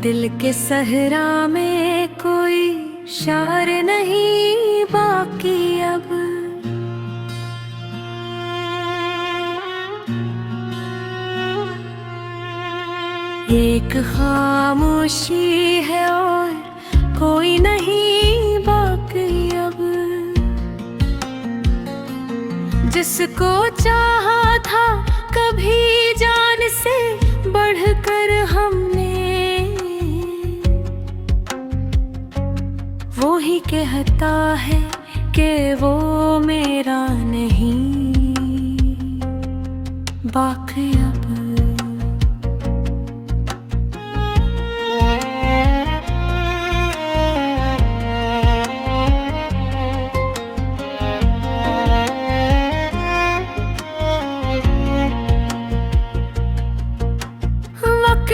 दिल के सहरा में कोई शार नहीं बाकी अब। एक खामोशी है और कोई नहीं बाकी अब। जिसको चाहा था कभी जान से बढ़कर हमने, वो ही कहता है कि वो मेरा नहीं बाकी अब।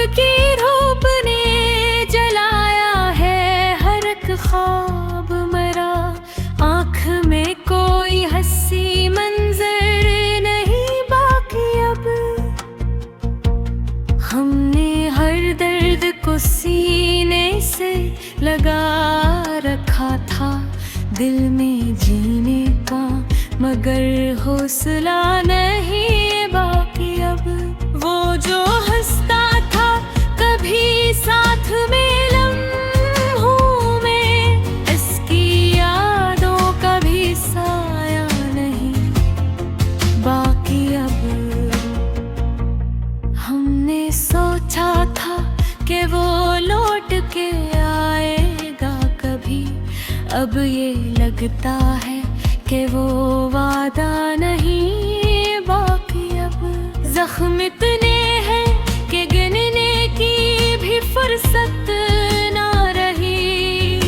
की धूप ने जलाया है हर एक ख्वाब मेरा। आँख में कोई हंसी मंजर नहीं बाकी अब। हमने हर दर्द को सीने से लगा रखा था दिल में जीने का, मगर हौसला नहीं बाकी अब। वो जो हंसता था कभी साथ में लम्हों में, इसकी यादों का भी साया नहीं बाकी अब। हमने सोचा था कि वो लौट के आएगा कभी, अब ये लगता है कि वो वादा नहीं बाकी अब। जख्म इतने हैं कि गिनने की भी फुर्सत ना रही।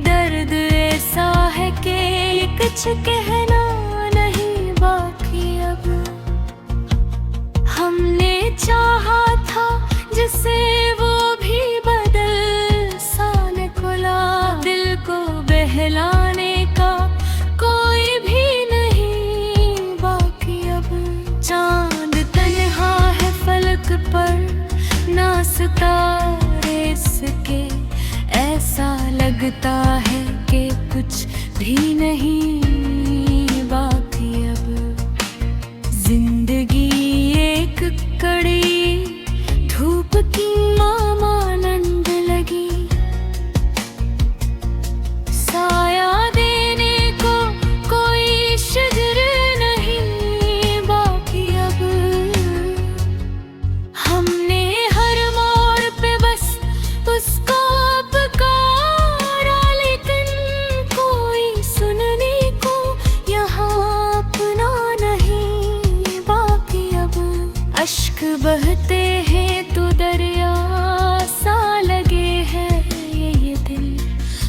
दर्द ऐसा है कि कुछ कहना नहीं बाकी अब। हमने चाहा था जिसे वो भी बदल सा निकला। दिल को बहलाने का कोई भी नहीं बाकी अब। चांद तन्हा है फलक पर ना सितारे इसके, ऐसा लगता है कि कुछ भी नहीं बाकी अब। जिंदगी एक कड़ी धूप की मामानंद लगी, साया देने को कोई शजर नहीं बाकी अब। हमने हर मोड़ पे बस उसको पुकारा, लेकिन कोई सुनने को यहाँ अपना नहीं बाकी अब। अश्क बहते हैं तो दरिया सा लगे हैं ये दिल,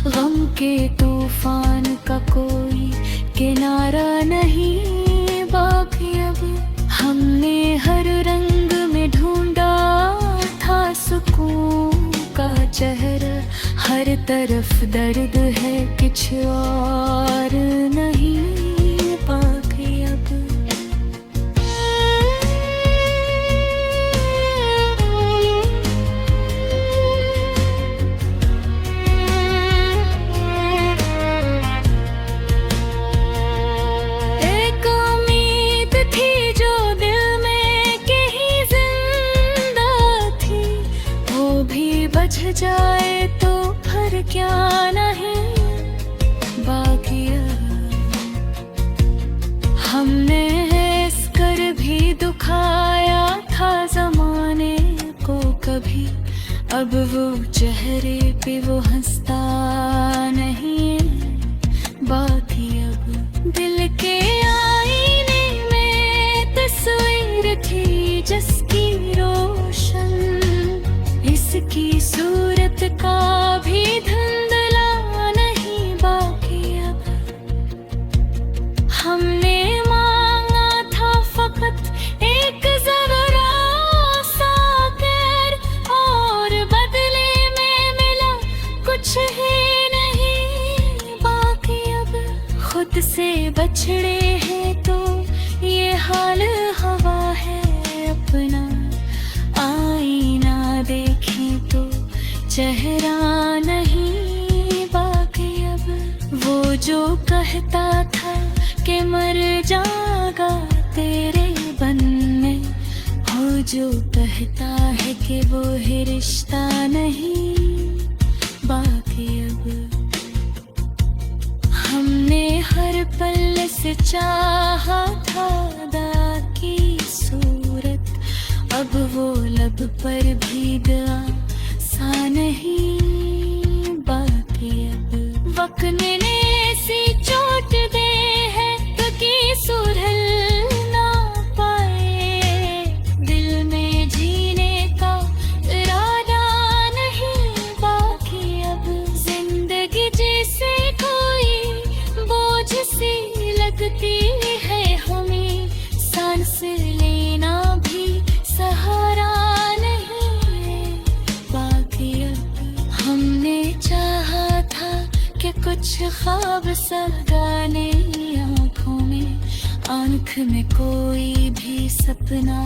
गम के तूफान का कोई किनारा नहीं बाकी अब। हमने हर रंग में ढूंढा था सुकून का चेहरा, हर तरफ दर्द है कुछ और नहीं बाकी अब। एक उम्मीद थी जो दिल में कहीं जिंदा थी, वो भी बच जाए तो फिर क्या नहीं बाकी अब। हमने हंस कर भी दुखाया था जमाने को कभी, अब वो चेहरे पे वो हंसता नहीं बाकी अब। दिल के आईने में तस्वीर थी जिसकी रोशन, इसकी सूरत का भी धुंधला नहीं बाकी अब। हमने मांगा था फकत एक ज़रा सा कर, और बदले में मिला कुछ ही नहीं बाकी अब। खुद से बछड़े हैं तो ये हाल हवा है अपना, आईना देखें तो चेहरा नहीं बाकी अब। वो जो कहता था कि मर जाऊंगा तेरे बनने, हो जो कहता है कि वो है रिश्ता नहीं बाकी अब। हमने हर पल से चाहा था खुदा की सूरत, अब वो लब पर भी दुआ सा नहीं बाकी अब। वक्त ने ऐसी चोट दे है तो की सुरल ना पाए, दिल में जीने का इरादा नहीं बाकी अब। जिंदगी जैसे कोई बोझ सी लगती है हमें, सांस लेना भी सहारा नहीं बाकी अब। हमने चाहा था कि कुछ ख्वाब सगाने आँखों में, आँख में कोई भी सपना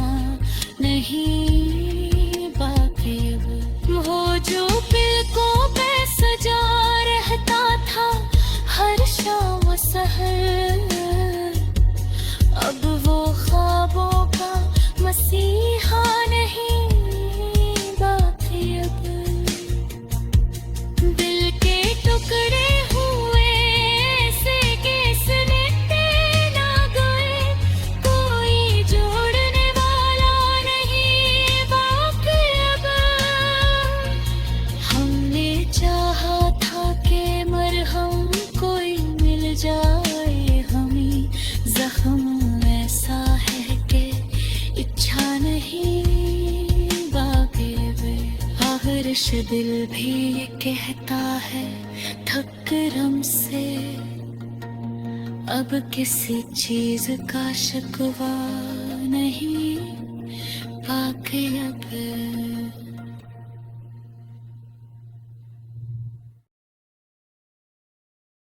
नहीं बाकी अब। वो जो पलकों पे सजा रहता था हर शाम सहर, अब वो ख्वाबों का मसीहा नहीं बाकी अब। दिल के टुकड़े हुए ऐसे किसने ना गए, कोई जोड़ने वाला नहीं बाकी अब। हमने चाहा था कि मरहम कोई मिल जाए हमें, जख्म ऐसा है कि इच्छा नहीं बाकी वे। आखिरश दिल भी ये कहता है थक कर हमसे, अब किसी चीज का शिकवा नहीं बाकी अब।